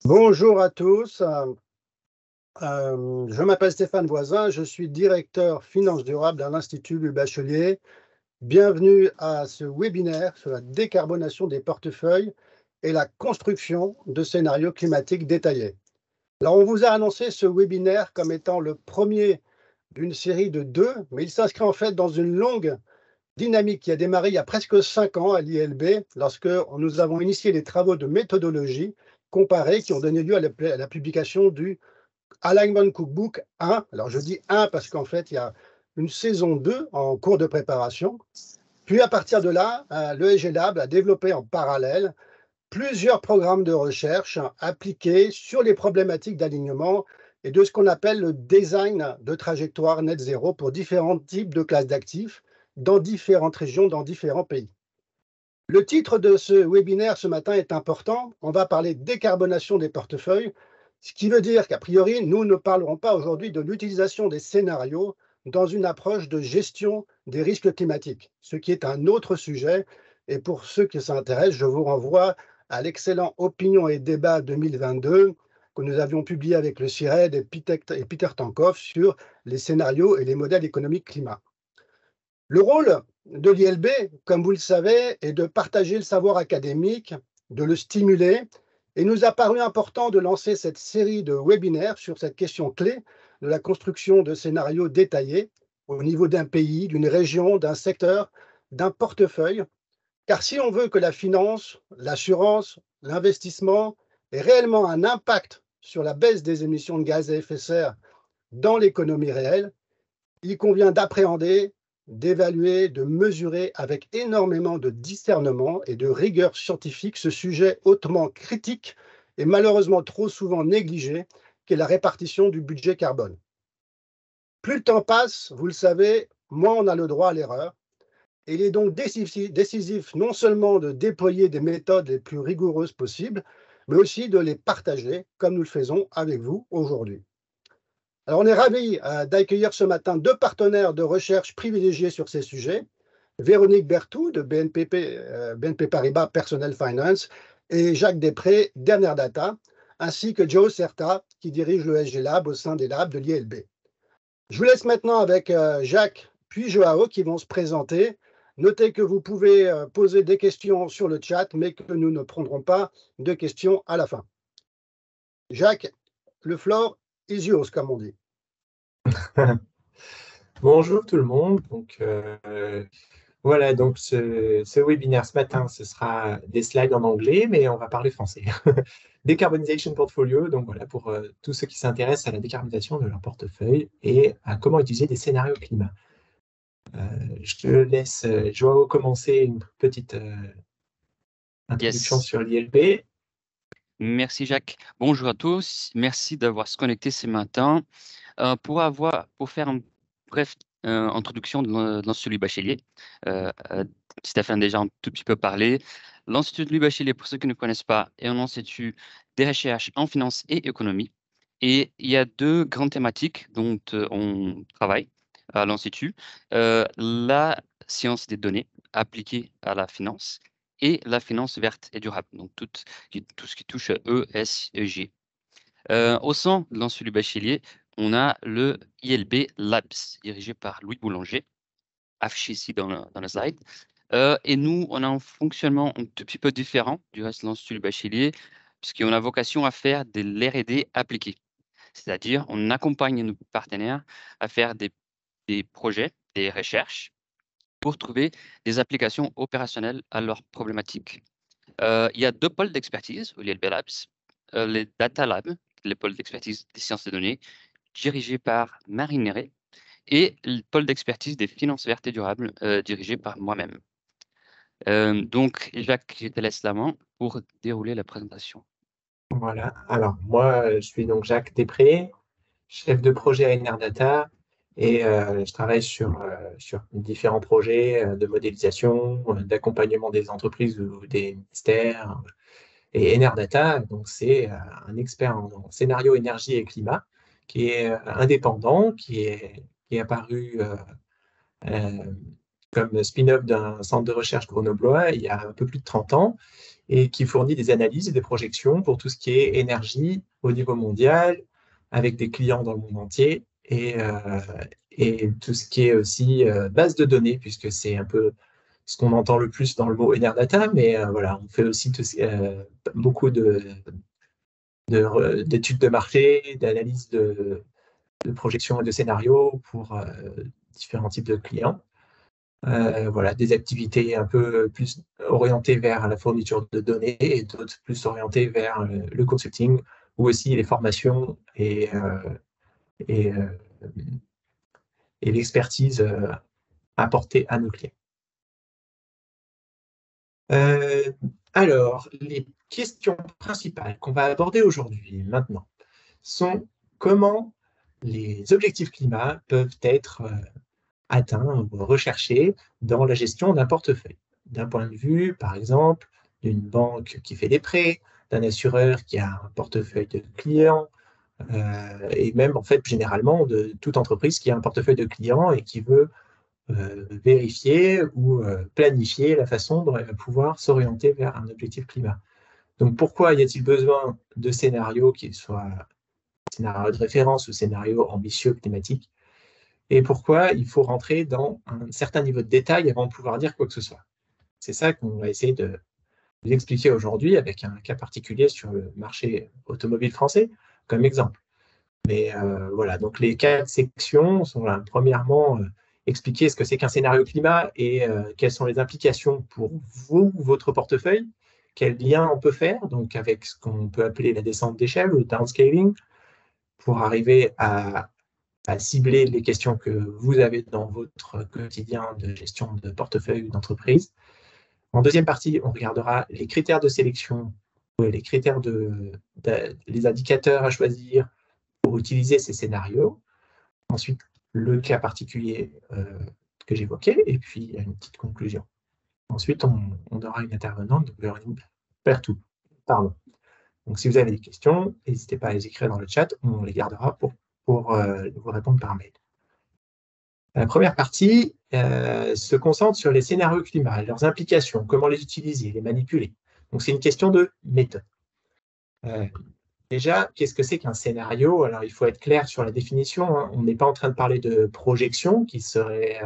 Bonjour à tous, je m'appelle Stéphane Voisin, je suis directeur finance durable à l'Institut Louis Bachelier. Bienvenue à ce webinaire sur la décarbonation des portefeuilles et la construction de scénarios climatiques détaillés. Alors, on vous a annoncé ce webinaire comme étant le premier d'une série de 2, mais il s'inscrit en fait dans une longue dynamique qui a démarré il y a presque 5 ans à l'ILB, lorsque nous avons initié les travaux de méthodologie comparée qui ont donné lieu à la publication du Alignment Cookbook 1. Alors, je dis 1 parce qu'en fait, il y a une saison 2 en cours de préparation. Puis, à partir de là, le ESG Lab a développé en parallèle plusieurs programmes de recherche appliqués sur les problématiques d'alignement et de ce qu'on appelle le design de trajectoire net zéro pour différents types de classes d'actifs dans différentes régions, dans différents pays. Le titre de ce webinaire ce matin est important. On va parler de décarbonation des portefeuilles, ce qui veut dire qu'a priori, nous ne parlerons pas aujourd'hui de l'utilisation des scénarios dans une approche de gestion des risques climatiques, ce qui est un autre sujet. Et pour ceux qui s'intéressent, je vous renvoie à l'excellent Opinion et débat 2022 que nous avions publié avec le CIRED et Peter Tankoff sur les scénarios et les modèles économiques climat. Le rôle de l'ILB, comme vous le savez, est de partager le savoir académique, de le stimuler, et il nous a paru important de lancer cette série de webinaires sur cette question clé de la construction de scénarios détaillés au niveau d'un pays, d'une région, d'un secteur, d'un portefeuille. Car si on veut que la finance, l'assurance, l'investissement aient réellement un impact sur la baisse des émissions de gaz à effet de serre dans l'économie réelle, il convient d'appréhender, d'évaluer, de mesurer avec énormément de discernement et de rigueur scientifique ce sujet hautement critique et malheureusement trop souvent négligé, qu'est la répartition du budget carbone. Plus le temps passe, vous le savez, moins on a le droit à l'erreur. Et il est donc décisif non seulement de déployer des méthodes les plus rigoureuses possibles, mais aussi de les partager, comme nous le faisons avec vous aujourd'hui. Alors, on est ravis d'accueillir ce matin 2 partenaires de recherche privilégiés sur ces sujets, Véronique Berthoud de BNP Paribas Personnel Finance et Jacques Després d'Erner Data, ainsi que Joe Certa qui dirige le ESG Lab au sein des labs de l'ILB. Je vous laisse maintenant avec Jacques puis Joao qui vont se présenter. Notez que vous pouvez poser des questions sur le chat, mais que nous ne prendrons pas de questions à la fin. Jacques, le floor is yours, comme on dit. Bonjour tout le monde. Donc, voilà, donc ce webinaire ce matin, ce sera des slides en anglais, mais on va parler français. Decarbonization Portfolio, donc voilà, pour tous ceux qui s'intéressent à la décarbonisation de leur portefeuille et à comment utiliser des scénarios climat. Je te laisse, Joao, commencer une petite introduction sur l'ILB. Merci Jacques. Bonjour à tous. Merci d'avoir se connecté ce matin. Pour faire une brève introduction de l'Institut Louis Bachelier, Stéphane a déjà un tout petit peu parlé. L'Institut Louis Bachelier, pour ceux qui ne connaissent pas, est un institut de recherche en finance et économie. Et il y a 2 grandes thématiques dont on travaille à l'Institut. La science des données appliquée à la finance et la finance verte et durable, donc tout ce qui touche ESG. Au sein de l'Institut Bachelier, on a le ILB Labs, dirigé par Louis Boulanger, affiché ici dans la slide. Et nous, on a un fonctionnement un tout petit peu différent du reste de l'Institut Bachelier, puisqu'on a vocation à faire de l'R&D appliqué. C'est-à-dire, on accompagne nos partenaires à faire des projets, des recherches, pour trouver des applications opérationnelles à leurs problématiques. Il y a 2 pôles d'expertise au l'ILB Labs. Les Data Labs, le pôle d'expertise des sciences des données, dirigé par Marine Néré, et le pôle d'expertise des finances vertes et durables, dirigé par moi-même. Donc, Jacques, je te laisse la main pour dérouler la présentation. Voilà. Alors, moi, je suis donc Jacques Després, chef de projet à Erner Data. Et je travaille sur différents projets de modélisation, d'accompagnement des entreprises ou des ministères. Et Erner Data, donc c'est un expert en scénario énergie et climat qui est indépendant, qui est apparu comme spin-off d'un centre de recherche grenoblois il y a un peu plus de 30 ans et qui fournit des analyses et des projections pour tout ce qui est énergie au niveau mondial, avec des clients dans le monde entier, et tout ce qui est aussi base de données, puisque c'est un peu ce qu'on entend le plus dans le mot Enerdata, mais voilà, on fait aussi beaucoup d'études de marché, d'analyse de projections et de scénarios pour différents types de clients. Voilà, des activités un peu plus orientées vers la fourniture de données et d'autres plus orientées vers le consulting ou aussi les formations et l'expertise apportée à nos clients. Alors, les questions principales qu'on va aborder aujourd'hui, maintenant, sont comment les objectifs climat peuvent être atteints ou recherchés dans la gestion d'un portefeuille. D'un point de vue, par exemple, d'une banque qui fait des prêts, d'un assureur qui a un portefeuille de clients, et même, en fait, généralement, de toute entreprise qui a un portefeuille de clients et qui veut vérifier ou planifier la façon dont elle va pouvoir s'orienter vers un objectif climat. Donc, pourquoi y a-t-il besoin de scénarios qui soient scénarios de référence ou scénarios ambitieux climatiques? Et pourquoi il faut rentrer dans un certain niveau de détail avant de pouvoir dire quoi que ce soit? C'est ça qu'on va essayer de vous expliquer aujourd'hui avec un cas particulier sur le marché automobile français comme exemple. Mais voilà, donc les 4 sections sont là. Premièrement, expliquer ce que c'est qu'un scénario climat et quelles sont les implications pour vous, votre portefeuille, quel lien on peut faire, donc avec ce qu'on peut appeler la descente d'échelle ou le downscaling, pour arriver à cibler les questions que vous avez dans votre quotidien de gestion de portefeuille ou d'entreprise. En deuxième partie, on regardera les critères de sélection, les critères les indicateurs à choisir pour utiliser ces scénarios. Ensuite, le cas particulier que j'évoquais, et puis une petite conclusion. Ensuite, on aura une intervenante, donc Véronique Berthoud. Pardon. Donc, si vous avez des questions, n'hésitez pas à les écrire dans le chat, on les gardera pour vous répondre par mail. La première partie se concentre sur les scénarios climat, leurs implications, comment les utiliser, les manipuler. Donc, c'est une question de méthode. Déjà, qu'est-ce que c'est qu'un scénario? Alors, il faut être clair sur la définition. Hein. On n'est pas en train de parler de projection, qui serait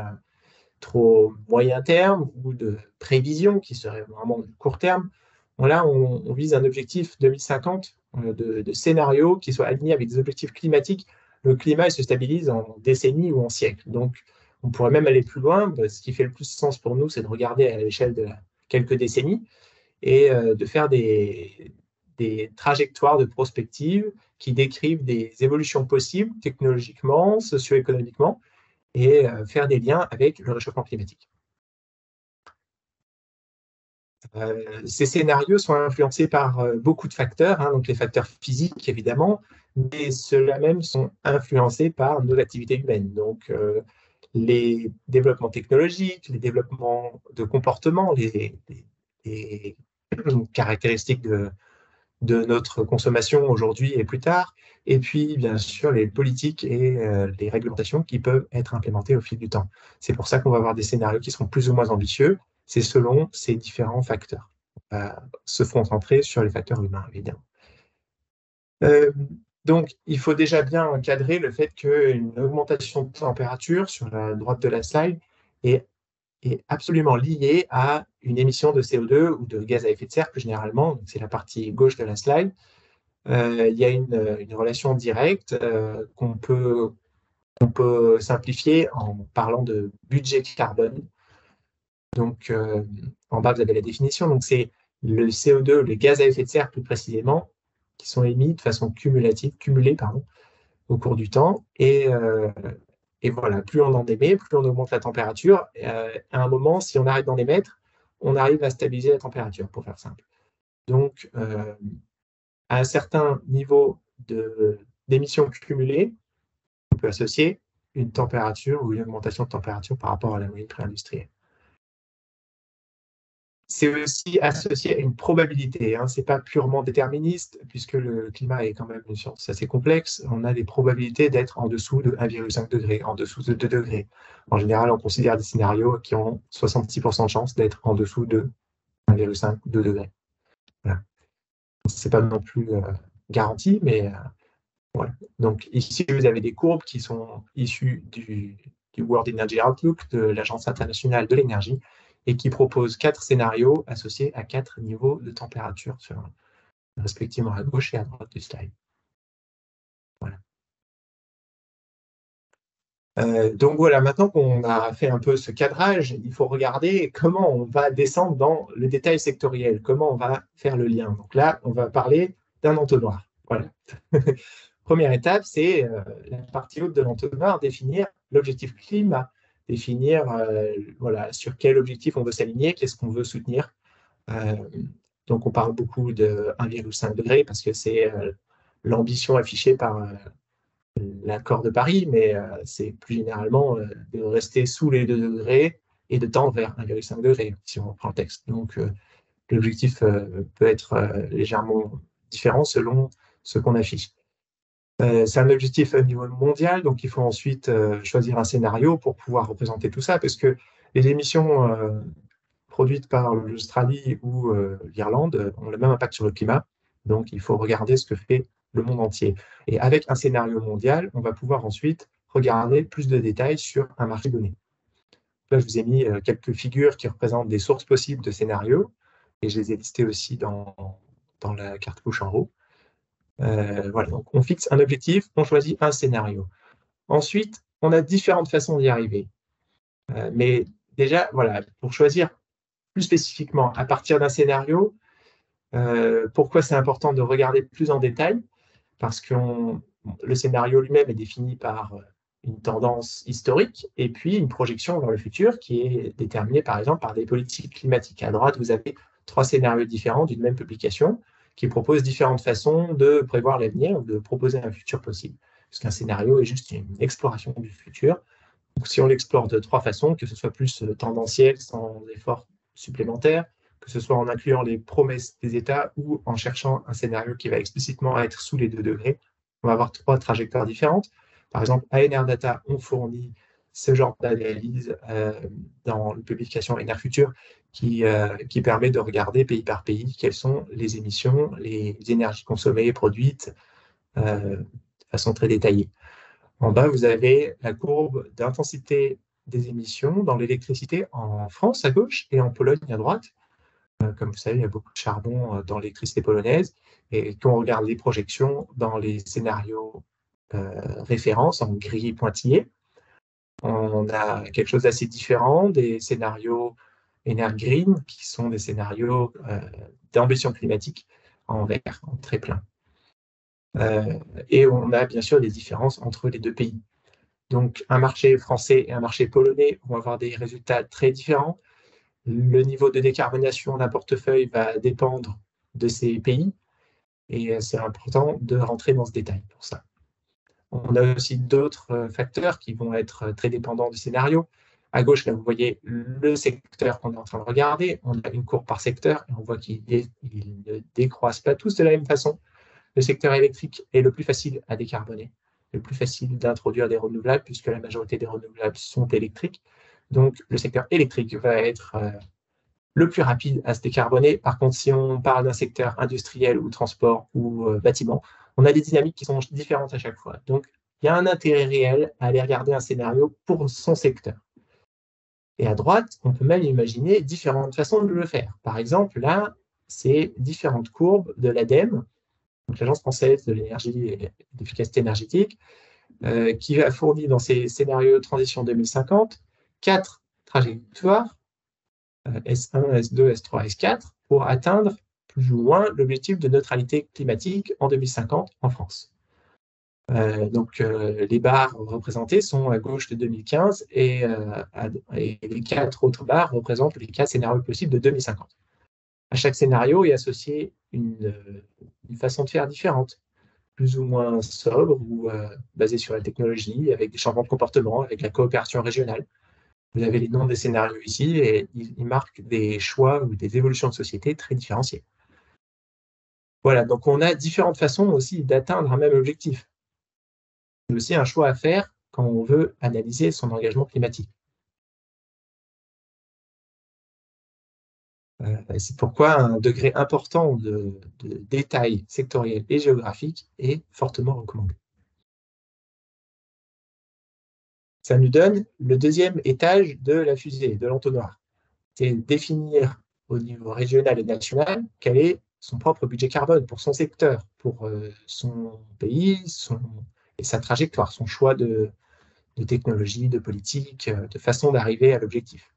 trop moyen terme, ou de prévision, qui serait vraiment de court terme. Bon, là, on vise un objectif 2050 de scénario qui soit aligné avec des objectifs climatiques. Le climat il se stabilise en décennies ou en siècles. Donc, on pourrait même aller plus loin. Ce qui fait le plus sens pour nous, c'est de regarder à l'échelle de quelques décennies et de faire des trajectoires de prospective qui décrivent des évolutions possibles technologiquement, socio-économiquement, et faire des liens avec le réchauffement climatique. Ces scénarios sont influencés par beaucoup de facteurs, hein, donc les facteurs physiques évidemment, mais ceux-là même sont influencés par nos activités humaines. Donc les développements technologiques, les développements de comportement, les caractéristiques de notre consommation aujourd'hui et plus tard, et puis bien sûr les politiques et les réglementations qui peuvent être implémentées au fil du temps. C'est pour ça qu'on va avoir des scénarios qui seront plus ou moins ambitieux, c'est selon ces différents facteurs. On va se concentrer sur les facteurs humains, évidemment. Donc, il faut déjà bien encadrer le fait qu'une augmentation de température sur la droite de la slide est absolument liée à une émission de CO2 ou de gaz à effet de serre plus généralement, c'est la partie gauche de la slide. Il y a une relation directe qu'on peut simplifier en parlant de budget carbone. Donc, en bas, vous avez la définition. Donc, c'est le CO2, le gaz à effet de serre plus précisément, qui sont émis de façon cumulée au cours du temps. Et voilà, plus on en émet, plus on augmente la température. À un moment, si on arrête d'en émettre, on arrive à stabiliser la température, pour faire simple. Donc, à un certain niveau d'émissions cumulées, on peut associer une température ou une augmentation de température par rapport à la moyenne pré-industrielle. C'est aussi associé à une probabilité, hein. Ce n'est pas purement déterministe, puisque le climat est quand même une science assez complexe. On a des probabilités d'être en dessous de 1,5 degré, en dessous de 2 degrés. En général, on considère des scénarios qui ont 66% de chance d'être en dessous de 1,5, 2 degrés. Voilà. Ce n'est pas non plus garanti, mais voilà. Donc ici, vous avez des courbes qui sont issues du World Energy Outlook, de l'Agence internationale de l'énergie, et qui proposent 4 scénarios associés à 4 niveaux de température, respectivement à gauche et à droite du slide. Voilà. Donc voilà, maintenant qu'on a fait un peu ce cadrage, il faut regarder comment on va descendre dans le détail sectoriel, comment on va faire le lien. Donc là, on va parler d'un entonnoir. Voilà. Première étape, c'est la partie haute de l'entonnoir, définir l'objectif climat, définir voilà, sur quel objectif on veut s'aligner, qu'est-ce qu'on veut soutenir. Donc on parle beaucoup de 1,5 degré parce que c'est l'ambition affichée par l'accord de Paris, mais c'est plus généralement de rester sous les 2 degrés et de tendre vers 1,5 degré, si on reprend le texte. Donc l'objectif peut être légèrement différent selon ce qu'on affiche. C'est un objectif au niveau mondial, donc il faut ensuite choisir un scénario pour pouvoir représenter tout ça, parce que les émissions produites par l'Australie ou l'Irlande ont le même impact sur le climat, donc il faut regarder ce que fait le monde entier. Et avec un scénario mondial, on va pouvoir ensuite regarder plus de détails sur un marché donné. Là, je vous ai mis quelques figures qui représentent des sources possibles de scénarios, et je les ai listées aussi dans la carte bouche en haut. Voilà, donc on fixe un objectif, on choisit un scénario. Ensuite, on a différentes façons d'y arriver. Mais déjà, voilà, pour choisir plus spécifiquement à partir d'un scénario, pourquoi c'est important de regarder plus en détail? Parce que le scénario lui-même est défini par une tendance historique et puis une projection vers le futur qui est déterminée par exemple par des politiques climatiques. À droite, vous avez 3 scénarios différents d'une même publication qui proposent différentes façons de prévoir l'avenir, de proposer un futur possible. Parce qu'un scénario est juste une exploration du futur. Donc, si on l'explore de 3 façons, que ce soit plus tendanciel, sans effort supplémentaire, que ce soit en incluant les promesses des États ou en cherchant un scénario qui va explicitement être sous les 2 degrés, on va avoir 3 trajectoires différentes. Par exemple, ANR Data ont fourni ce genre d'analyse dans une publication ANR Future qui permet de regarder pays par pays quelles sont les émissions, les énergies consommées et produites de façon très détaillée. En bas, vous avez la courbe d'intensité des émissions dans l'électricité en France à gauche et en Pologne à droite. Comme vous savez, il y a beaucoup de charbon dans l'électricité polonaise. Et quand on regarde les projections dans les scénarios références en gris pointillé, on a quelque chose d'assez différent des scénarios Green, qui sont des scénarios d'ambition climatique en vert, en très plein. Et on a bien sûr des différences entre les 2 pays. Donc, un marché français et un marché polonais vont avoir des résultats très différents. Le niveau de décarbonation d'un portefeuille va dépendre de ces pays et c'est important de rentrer dans ce détail pour ça. On a aussi d'autres facteurs qui vont être très dépendants du scénario. À gauche, là, vous voyez le secteur qu'on est en train de regarder. On a une courbe par secteur et on voit qu'ils ne décroissent pas tous de la même façon. Le secteur électrique est le plus facile à décarboner, le plus facile d'introduire des renouvelables puisque la majorité des renouvelables sont électriques. Donc, le secteur électrique va être le plus rapide à se décarboner. Par contre, si on parle d'un secteur industriel ou transport ou bâtiment, on a des dynamiques qui sont différentes à chaque fois. Donc, il y a un intérêt réel à aller regarder un scénario pour son secteur. Et à droite, on peut même imaginer différentes façons de le faire. Par exemple, là, c'est différentes courbes de l'ADEME, donc l'Agence française de l'énergie et de l'efficacité énergétique, qui a fourni dans ses scénarios de transition 2050 4 trajectoires, S1, S2, S3, S4, pour atteindre plus ou moins l'objectif de neutralité climatique en 2050 en France. Donc, les barres représentées sont à gauche de 2015 et les 4 autres barres représentent les 4 scénarios possibles de 2050. À chaque scénario est associée une façon de faire différente, plus ou moins sobre ou basée sur la technologie, avec des changements de comportement, avec la coopération régionale. Vous avez les noms des scénarios ici et ils marquent des choix ou des évolutions de société très différenciées. Voilà, donc on a différentes façons aussi d'atteindre un même objectif. C'est aussi un choix à faire quand on veut analyser son engagement climatique. C'est pourquoi un degré important de détail sectoriel et géographique est fortement recommandé. Ça nous donne le deuxième étage de la fusée, de l'entonnoir. C'est définir au niveau régional et national quel est son propre budget carbone pour son secteur, pour son pays et sa trajectoire, son choix de technologie, de politique, de façon d'arriver à l'objectif.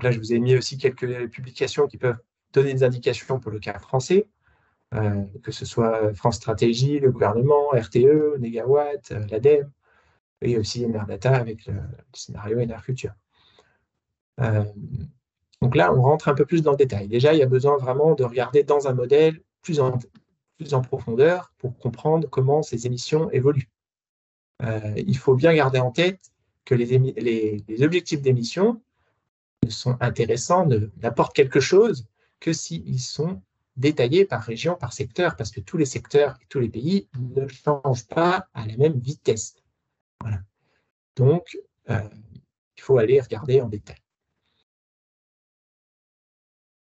Là, je vous ai mis aussi quelques publications qui peuvent donner des indications pour le cas français, que ce soit France Stratégie, le gouvernement, RTE, Négawatt, l'ADEME, et aussi Enerdata avec le scénario Enerfuture. Donc là, on rentre un peu plus dans le détail. Déjà, il y a besoin vraiment de regarder dans un modèle plus en profondeur pour comprendre comment ces émissions évoluent. Il faut bien garder en tête que les objectifs d'émission ne sont intéressants, n'apportent quelque chose que s'ils sont détaillés par région, par secteur, parce que tous les secteurs et tous les pays ne changent pas à la même vitesse. Voilà. Donc, il faut aller regarder en détail.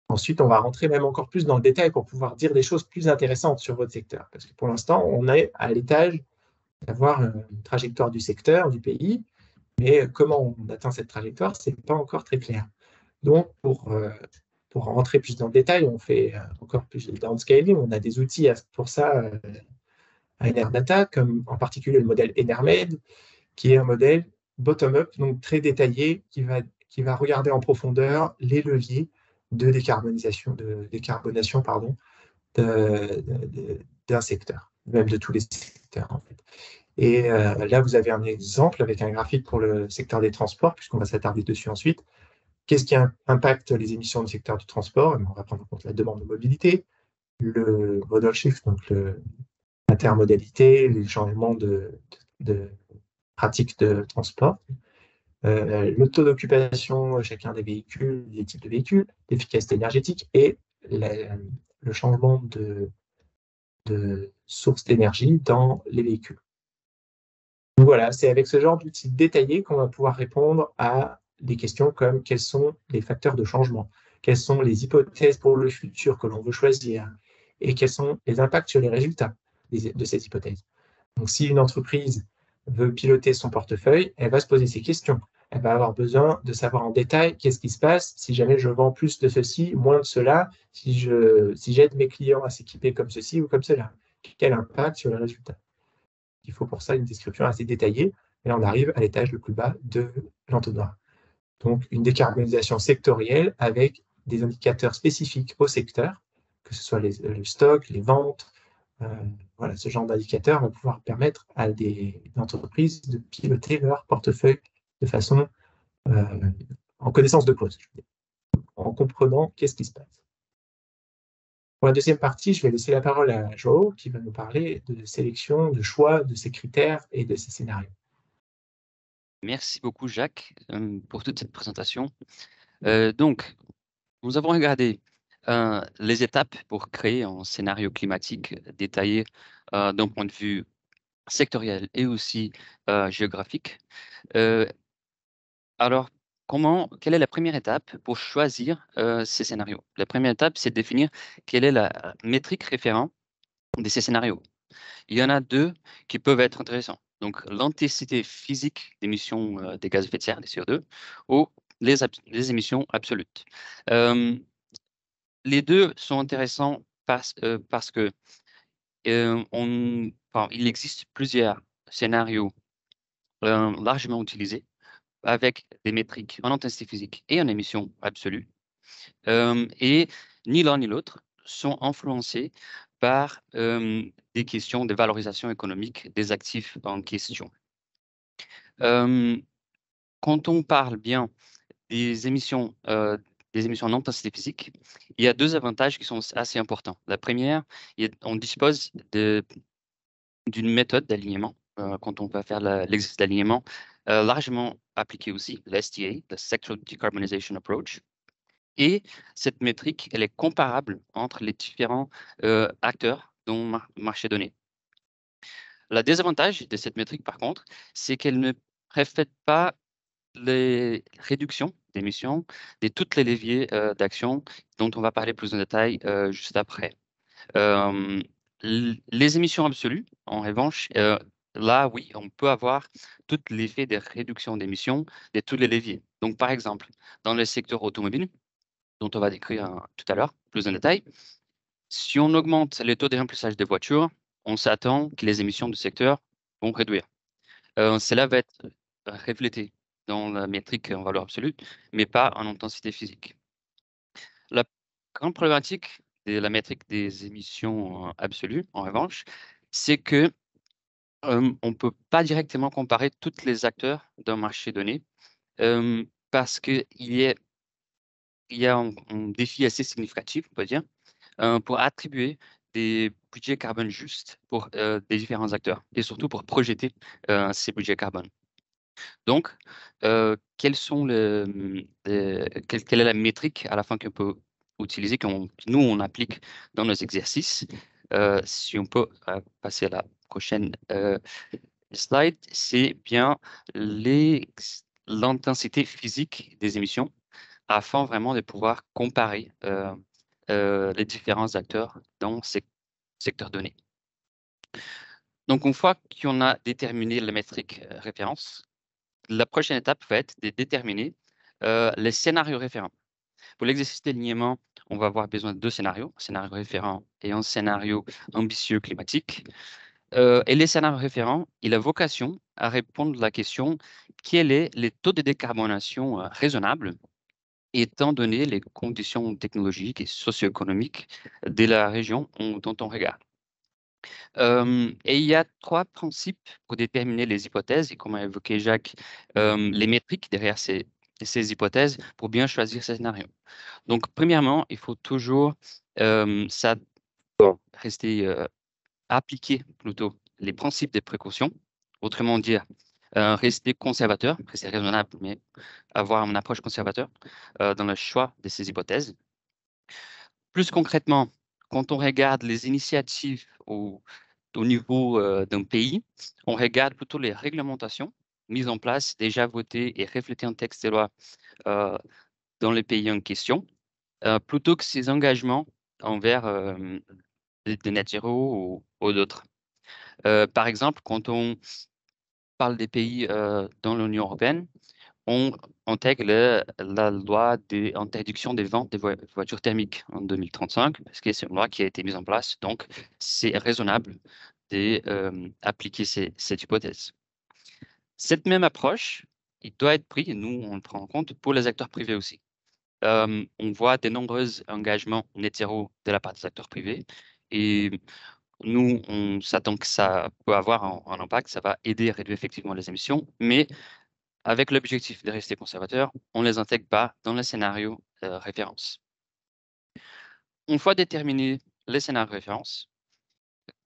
Ensuite, on va rentrer même encore plus dans le détail pour pouvoir dire des choses plus intéressantes sur votre secteur. Parce que pour l'instant, on est à l'étage d'avoir une trajectoire du secteur, du pays, mais comment on atteint cette trajectoire, ce n'est pas encore très clair. Donc, pour rentrer plus dans le détail, on fait encore plus de downscaling. On a des outils pour ça à Enerdata, comme en particulier le modèle Enermed, qui est un modèle bottom-up, donc très détaillé, qui va regarder en profondeur les leviers de décarbonation d'un secteur, même de tous les secteurs en fait. Et là, vous avez un exemple avec un graphique pour le secteur des transports, puisqu'on va s'attarder dessus ensuite. Qu'est-ce qui impacte les émissions du secteur du transport? On va prendre en compte la demande de mobilité, le modal shift, donc l'intermodalité, les changements de pratiques de transport, le taux d'occupation chacun des véhicules, des types de véhicules, l'efficacité énergétique et le changement de source d'énergie dans les véhicules. Donc voilà, c'est avec ce genre d'outils détaillés qu'on va pouvoir répondre à des questions comme quels sont les facteurs de changement, quelles sont les hypothèses pour le futur que l'on veut choisir et quels sont les impacts sur les résultats de ces hypothèses. Donc si une entreprise veut piloter son portefeuille, elle va se poser ces questions. Elle va avoir besoin de savoir en détail qu'est-ce qui se passe si jamais je vends plus de ceci, moins de cela, si j'aide mes clients à s'équiper comme ceci ou comme cela. Quel impact sur les résultats? Il faut pour ça une description assez détaillée. Et là, on arrive à l'étage le plus bas de l'entonnoir. Donc, une décarbonisation sectorielle avec des indicateurs spécifiques au secteur, que ce soit le stock, les ventes, voilà, ce genre d'indicateurs vont pouvoir permettre à des entreprises de piloter leur portefeuille de façon en connaissance de cause, en comprenant qu'est-ce qui se passe. Pour la deuxième partie, je vais laisser la parole à Joao qui va nous parler de sélection, de choix de ces critères et de ces scénarios. Merci beaucoup, Jacques, pour toute cette présentation. Donc, nous avons regardé les étapes pour créer un scénario climatique détaillé d'un point de vue sectoriel et aussi géographique. Alors, quelle est la première étape pour choisir ces scénarios? La première étape, c'est de définir quelle est la métrique référent de ces scénarios. Il y en a deux qui peuvent être intéressants. Donc, l'intensité physique d'émissions des gaz à effet de serre, des CO2, ou les émissions absolutes. Les deux sont intéressants parce que il existe plusieurs scénarios largement utilisés avec des métriques en intensité physique et en émissions absolues. Et ni l'un ni l'autre sont influencés par des questions de valorisation économique des actifs en question. Quand on parle bien des émissions en intensité physique, il y a deux avantages qui sont assez importants. La première, on dispose d'une méthode d'alignement quand on va faire l'exercice d'alignement, largement appliquée aussi, l'SDA, le Sectoral Decarbonization Approach. Et cette métrique, elle est comparable entre les différents acteurs dans le marché donné. Le désavantage de cette métrique, par contre, c'est qu'elle ne reflète pas les réductions d'émissions de tous les leviers d'action dont on va parler plus en détail juste après. Les émissions absolues, en revanche, là, oui, on peut avoir tout l'effet des réductions d'émissions de tous les leviers. Donc, par exemple, dans le secteur automobile, dont on va décrire tout à l'heure plus en détail, si on augmente les taux de remplissage des voitures, on s'attend que les émissions du secteur vont réduire. Cela va être reflété dans la métrique en valeur absolue, mais pas en intensité physique. La grande problématique de la métrique des émissions absolues, en revanche, c'est que on ne peut pas directement comparer tous les acteurs d'un marché donné parce qu'il y a un défi assez significatif, on peut dire, pour attribuer des budgets carbone justes pour des différents acteurs et surtout pour projeter ces budgets carbone. Donc, quelle est la métrique à la fin qu'on peut utiliser, que nous, on applique dans nos exercices? Si on peut passer à la prochaine slide, c'est bien l'intensité physique des émissions afin vraiment de pouvoir comparer les différents acteurs dans ces secteurs donnés. Donc, une fois qu'on a déterminé la métrique référence, la prochaine étape va être de déterminer les scénarios référents. Pour l'exercice d'alignement, on va avoir besoin de 2 scénarios, un scénario référent et un scénario ambitieux climatique. Et les scénarios référents, il a vocation à répondre à la question quel est le taux de décarbonation raisonnable étant donné les conditions technologiques et socio-économiques de la région dont on regarde. Et il y a 3 principes pour déterminer les hypothèses et comme a évoqué Jacques, les métriques derrière ces hypothèses pour bien choisir ces scénarios. Donc premièrement, il faut toujours rester appliquer plutôt les principes de précaution, autrement dire, rester conservateur, rester raisonnable, mais avoir une approche conservateur dans le choix de ces hypothèses. Plus concrètement, quand on regarde les initiatives au niveau d'un pays, on regarde plutôt les réglementations mises en place, déjà votées et reflétées en texte de loi dans les pays en question, plutôt que ces engagements envers des net zéro ou d'autres. Par exemple, quand on parle des pays dans l'Union européenne, on intègre la loi d'interdiction des ventes des voitures thermiques en 2035, parce que c'est une loi qui a été mise en place, donc c'est raisonnable d'appliquer cette hypothèse. Cette même approche, il doit être pris, et nous, on le prend en compte, pour les acteurs privés aussi. On voit de nombreux engagements net zéro de la part des acteurs privés, et nous, on s'attend que ça peut avoir un impact, ça va aider à réduire effectivement les émissions, mais avec l'objectif de rester conservateur, on ne les intègre pas dans les scénarios référence. Une fois déterminés les scénarios référence,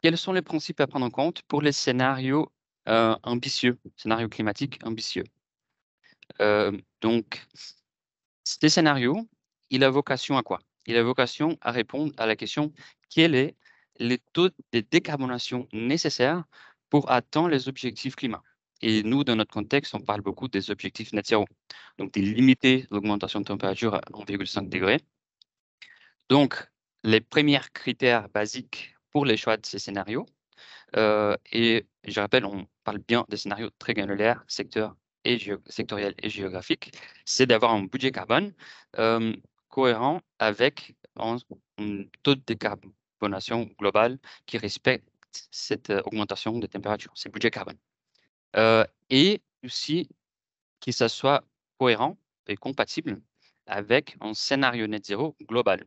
quels sont les principes à prendre en compte pour les scénarios ambitieux, scénarios climatiques ambitieux? Donc, ces scénarios, il a vocation à quoi? Il a vocation à répondre à la question quel est le taux de décarbonation nécessaire pour atteindre les objectifs climat? Et nous, dans notre contexte, on parle beaucoup des objectifs net zéro, donc de limiter l'augmentation de température à 1,5 degré. Donc, les premiers critères basiques pour les choix de ces scénarios, et je rappelle, on parle bien des scénarios très granulaires, sectoriels et géographiques, c'est d'avoir un budget carbone cohérent avec un taux de décarbonation globale qui respecte cette augmentation de température, c'est le budget carbone. Et aussi que ça soit cohérent et compatible avec un scénario net zéro global.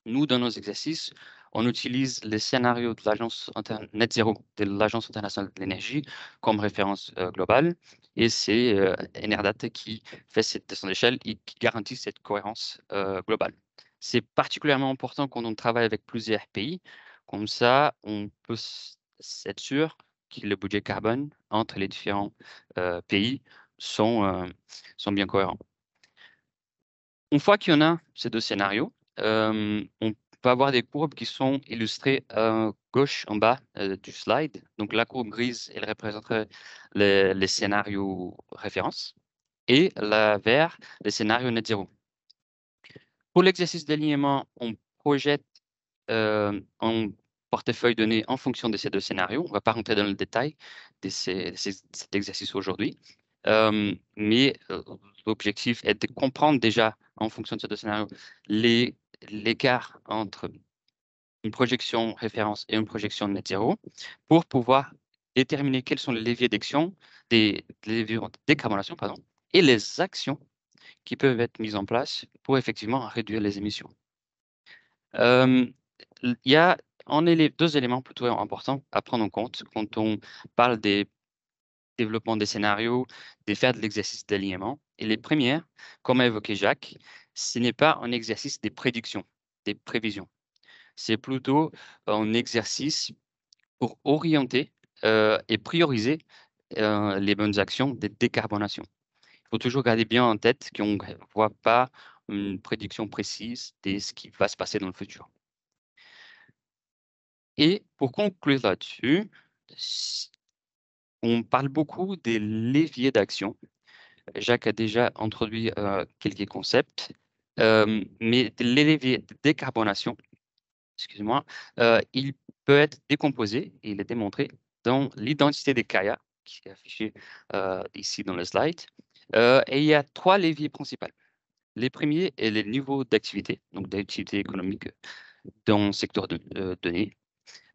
Nous, dans nos exercices, on utilise les scénarios de l'Agence net zéro de l'Agence internationale de l'énergie comme référence globale, et c'est NRDAT qui fait cette descente d'échelle et qui garantit cette cohérence globale. C'est particulièrement important quand on travaille avec plusieurs pays, comme ça, on peut être sûr que le budget carbone entre les différents pays sont bien cohérents. Une fois qu'il y en a ces 2 scénarios, on peut avoir des courbes qui sont illustrées gauche en bas du slide. Donc la courbe grise, elle représenterait les scénarios références. et vers le scénario net zéro. Pour l'exercice d'alignement, on projette un portefeuille donné en fonction de ces deux scénarios. On ne va pas rentrer dans le détail de cet exercice aujourd'hui, mais l'objectif est de comprendre déjà en fonction de ces deux scénarios l'écart entre une projection référence et une projection net zéro pour pouvoir déterminer quels sont les leviers d'action, les leviers de décarbonation, pardon, et les actions qui peuvent être mises en place pour effectivement réduire les émissions. Il y a deux éléments plutôt importants à prendre en compte quand on parle des développements des scénarios, de faire de l'exercice d'alignement. Et les premières, comme a évoqué Jacques, ce n'est pas un exercice des prédictions, des prévisions. C'est plutôt un exercice pour orienter et prioriser les bonnes actions de décarbonation. Il faut toujours garder bien en tête qu'on ne voit pas une prédiction précise de ce qui va se passer dans le futur. Et pour conclure là-dessus, on parle beaucoup des leviers d'action. Jacques a déjà introduit quelques concepts, mais les leviers de décarbonation, excusez-moi, il peut être décomposé, et il est démontré dans l'identité des CAIA, qui est affichée ici dans le slide. Et il y a 3 leviers principaux. Les premiers est les niveaux d'activité, donc d'activité économique dans le secteur donné.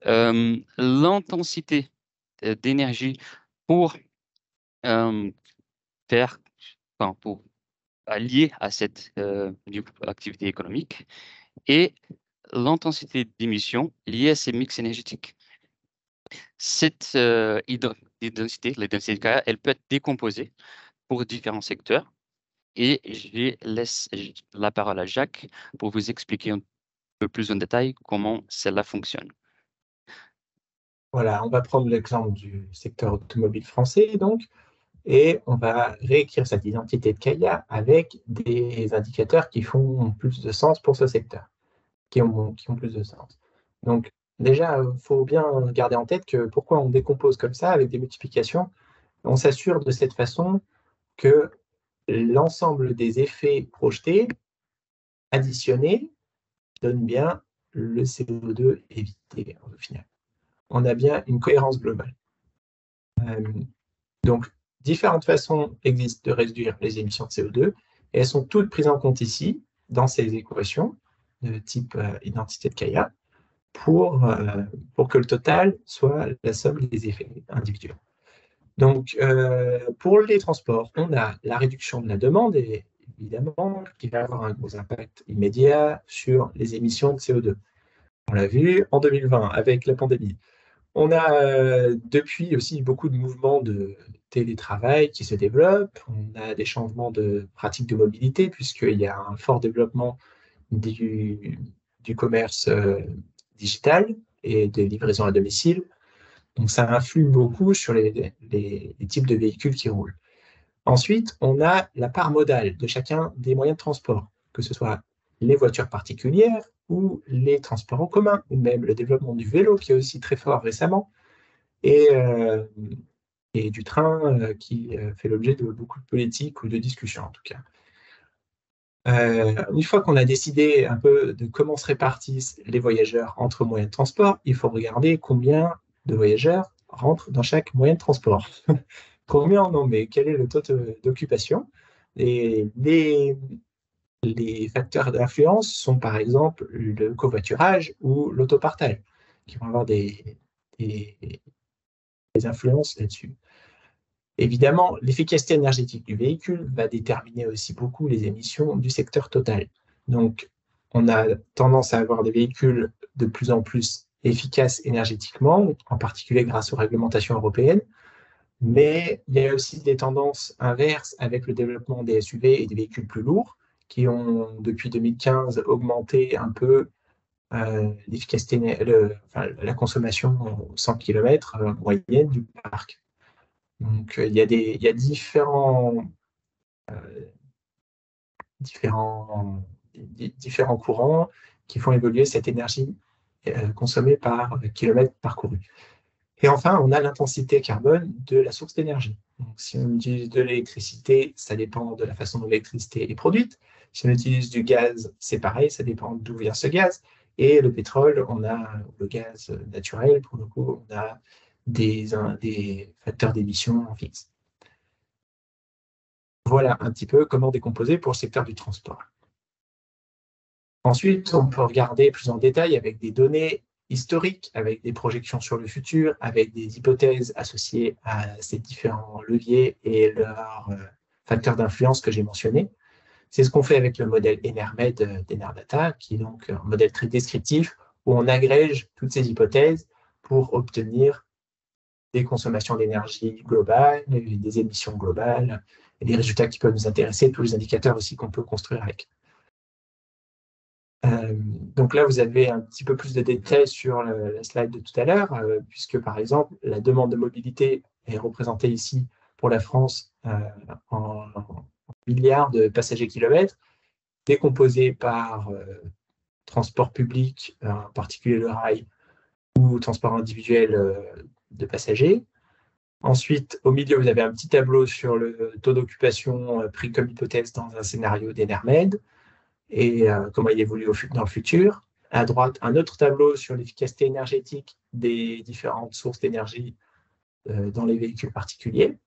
L'intensité d'énergie pour pour allier à cette activité économique et l'intensité d'émission liée à ces mix énergétiques. Cette identité, l'identité de CAIA, elle peut être décomposée pour différents secteurs. Et je laisse la parole à Jacques pour vous expliquer un peu plus en détail comment cela fonctionne. Voilà, on va prendre l'exemple du secteur automobile français, donc, et on va réécrire cette identité de CAIA avec des indicateurs qui font plus de sens pour ce secteur, qui ont plus de sens. Donc, déjà, il faut bien garder en tête que pourquoi on décompose comme ça avec des multiplications, on s'assure de cette façon que l'ensemble des effets projetés, additionnés, donne bien le CO2 évité au final. On a bien une cohérence globale. Donc, différentes façons existent de réduire les émissions de CO2 et elles sont toutes prises en compte ici, dans ces équations de type identité de CAIA, pour que le total soit la somme des effets individuels. Donc, pour les transports, on a la réduction de la demande, et évidemment, qui va avoir un gros impact immédiat sur les émissions de CO2. On l'a vu en 2020 avec la pandémie. On a depuis aussi beaucoup de mouvements de télétravail qui se développent. On a des changements de pratiques de mobilité, puisqu'il y a un fort développement du commerce digital et des livraisons à domicile. Donc, ça influe beaucoup sur les types de véhicules qui roulent. Ensuite, on a la part modale de chacun des moyens de transport, que ce soit les voitures particulières ou les transports en commun, ou même le développement du vélo qui est aussi très fort récemment, et du train qui fait l'objet de beaucoup de politiques ou de discussions en tout cas. Une fois qu'on a décidé un peu de comment se répartissent les voyageurs entre moyens de transport, il faut regarder combien de voyageurs rentrent dans chaque moyen de transport. Combien on en met? Quel est le taux d'occupation? Et les facteurs d'influence sont par exemple le covoiturage ou l'autopartage, qui vont avoir des influences là-dessus. Évidemment, l'efficacité énergétique du véhicule va déterminer aussi beaucoup les émissions du secteur total. Donc, on a tendance à avoir des véhicules de plus en plus efficaces énergétiquement, en particulier grâce aux réglementations européennes, mais il y a aussi des tendances inverses avec le développement des SUV et des véhicules plus lourds qui ont, depuis 2015, augmenté un peu l'efficacité, la consommation en 100 km moyenne du parc. Donc, il y a différents courants qui font évoluer cette énergie consommée par kilomètre parcouru. Et enfin, on a l'intensité carbone de la source d'énergie. Donc, si on utilise de l'électricité, ça dépend de la façon dont l'électricité est produite. Si on utilise du gaz, c'est pareil, ça dépend d'où vient ce gaz. Et le pétrole, on a le gaz naturel, pour le coup, on a des facteurs d'émission fixes. Voilà un petit peu comment décomposer pour le secteur du transport. Ensuite, on peut regarder plus en détail avec des données historiques, avec des projections sur le futur, avec des hypothèses associées à ces différents leviers et leurs facteurs d'influence que j'ai mentionnés. C'est ce qu'on fait avec le modèle Enermed d'Enerdata, qui est donc un modèle très descriptif où on agrège toutes ces hypothèses pour obtenir des consommations d'énergie globales, des émissions globales, et des résultats qui peuvent nous intéresser, tous les indicateurs aussi qu'on peut construire avec. Donc là, vous avez un petit peu plus de détails sur la slide de tout à l'heure, puisque par exemple, la demande de mobilité est représentée ici pour la France en milliards de passagers kilomètres, décomposés par transport public, en particulier le rail, ou transport individuel de passagers. Ensuite, au milieu, vous avez un petit tableau sur le taux d'occupation pris comme hypothèse dans un scénario d'Enermed et comment il évolue dans le futur. À droite, un autre tableau sur l'efficacité énergétique des différentes sources d'énergie dans les véhicules particuliers,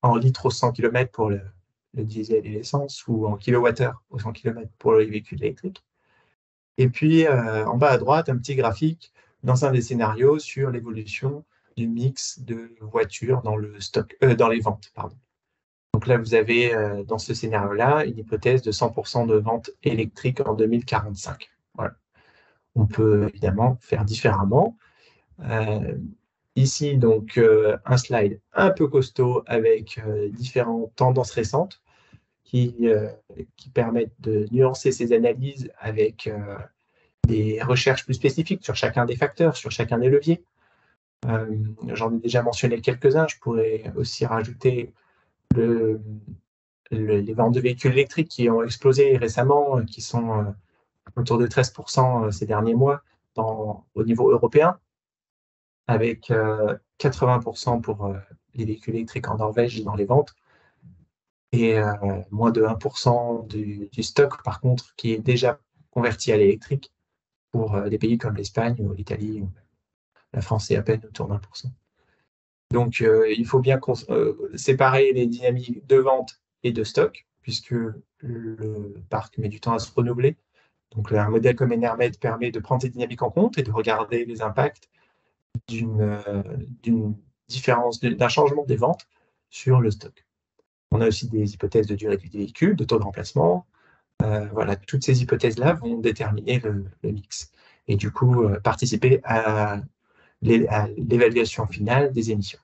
en litres au 100 km pour le diesel et l'essence, ou en kilowattheure au 100 km pour les véhicules électriques. Et puis, en bas à droite, un petit graphique dans un des scénarios sur l'évolution du mix de voitures dans les ventes. Pardon. Donc là, vous avez dans ce scénario-là une hypothèse de 100% de ventes électriques en 2045. Voilà. On peut évidemment faire différemment. Ici, donc, un slide un peu costaud avec différentes tendances récentes qui permettent de nuancer ces analyses avec des recherches plus spécifiques sur chacun des facteurs, sur chacun des leviers. J'en ai déjà mentionné quelques-uns. Je pourrais aussi rajouter les ventes de véhicules électriques qui ont explosé récemment, qui sont autour de 13% ces derniers mois au niveau européen, avec 80% pour les véhicules électriques en Norvège dans les ventes, et moins de 1% du stock, par contre, qui est déjà converti à l'électrique pour des pays comme l'Espagne ou l'Italie. La France est à peine autour d'1%. Donc, il faut bien séparer les dynamiques de vente et de stock, puisque le parc met du temps à se renouveler. Donc, un modèle comme Enermed permet de prendre ces dynamiques en compte et de regarder les impacts d'une différence, d'un changement des ventes sur le stock. On a aussi des hypothèses de durée de vie des véhicules, de taux de remplacement. Voilà, toutes ces hypothèses-là vont déterminer le mix et du coup participer à l'évaluation finale des émissions.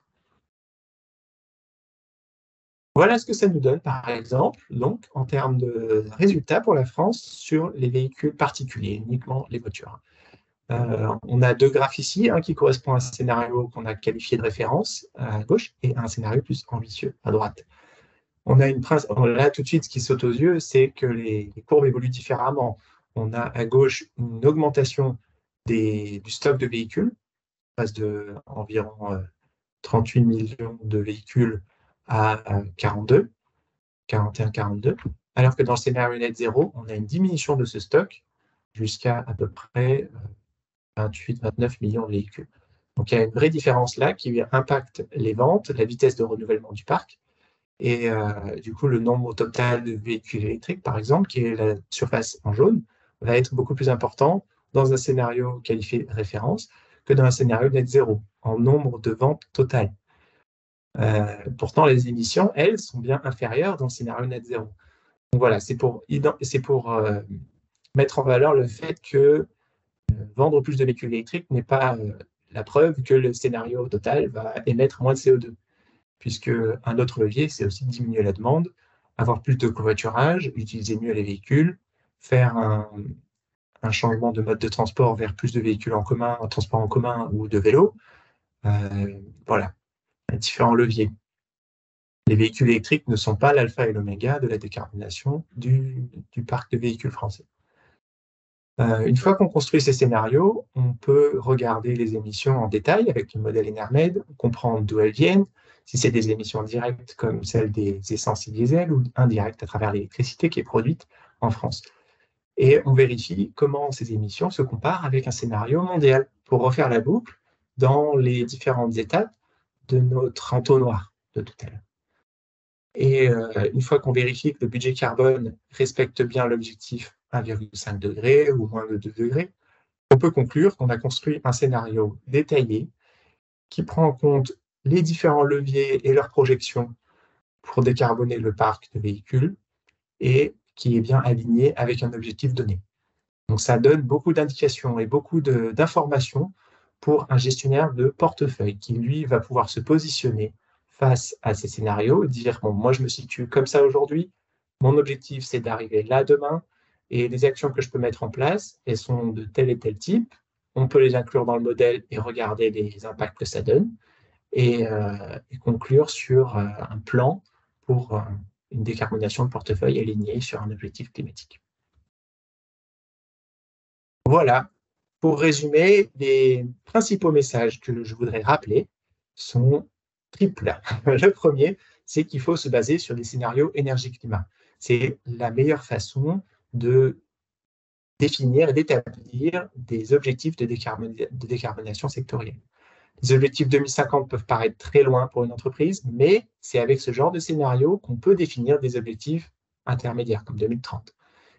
Voilà ce que ça nous donne, par exemple, donc, en termes de résultats pour la France sur les véhicules particuliers, uniquement les voitures. On a deux graphes ici, un qui correspond à un scénario qu'on a qualifié de référence à gauche et un scénario plus ambitieux à droite. On a là tout de suite ce qui saute aux yeux, c'est que les courbes évoluent différemment. On a à gauche une augmentation du stock de véhicules, on passe de environ 38 millions de véhicules à 41, 42, alors que dans le scénario net zéro, on a une diminution de ce stock jusqu'à à peu près 28, 29 millions de véhicules. Donc il y a une vraie différence là qui impacte les ventes, la vitesse de renouvellement du parc, et du coup le nombre total de véhicules électriques, par exemple, qui est la surface en jaune, va être beaucoup plus important dans un scénario qualifié référence que dans un scénario net zéro, en nombre de ventes totales. Pourtant, les émissions, elles, sont bien inférieures dans le scénario net zéro. Donc voilà, c'est pour mettre en valeur le fait que vendre plus de véhicules électriques n'est pas la preuve que le scénario total va émettre moins de CO2, puisque un autre levier, c'est aussi diminuer la demande, avoir plus de covoiturage, utiliser mieux les véhicules, faire un changement de mode de transport vers plus de véhicules en commun, en transport en commun ou de vélo. Voilà, différents leviers. Les véhicules électriques ne sont pas l'alpha et l'oméga de la décarbonation du parc de véhicules français. Une fois qu'on construit ces scénarios, on peut regarder les émissions en détail avec le modèle Enermed, comprendre d'où elles viennent, si c'est des émissions directes comme celles des essences et diesel ou indirectes à travers l'électricité qui est produite en France. Et on vérifie comment ces émissions se comparent avec un scénario mondial pour refaire la boucle dans les différentes étapes de notre entonnoir de tout à l'heure. Et une fois qu'on vérifie que le budget carbone respecte bien l'objectif 1,5 degré ou moins de 2 degrés, on peut conclure qu'on a construit un scénario détaillé qui prend en compte les différents leviers et leurs projections pour décarboner le parc de véhicules et qui est bien aligné avec un objectif donné. Donc ça donne beaucoup d'indications et beaucoup d'informations pour un gestionnaire de portefeuille qui, lui, va pouvoir se positionner face à ces scénarios et dire, bon, moi, je me situe comme ça aujourd'hui, mon objectif, c'est d'arriver là demain, et les actions que je peux mettre en place, elles sont de tel et tel type, on peut les inclure dans le modèle et regarder les impacts que ça donne, et conclure sur un plan pour une décarbonation de portefeuille alignée sur un objectif climatique. Voilà, pour résumer, les principaux messages que je voudrais rappeler sont triples. Le premier, c'est qu'il faut se baser sur des scénarios énergie-climat. C'est la meilleure façon de définir et d'établir des objectifs de décarbonation sectorielle. Les objectifs 2050 peuvent paraître très loin pour une entreprise, mais c'est avec ce genre de scénario qu'on peut définir des objectifs intermédiaires, comme 2030,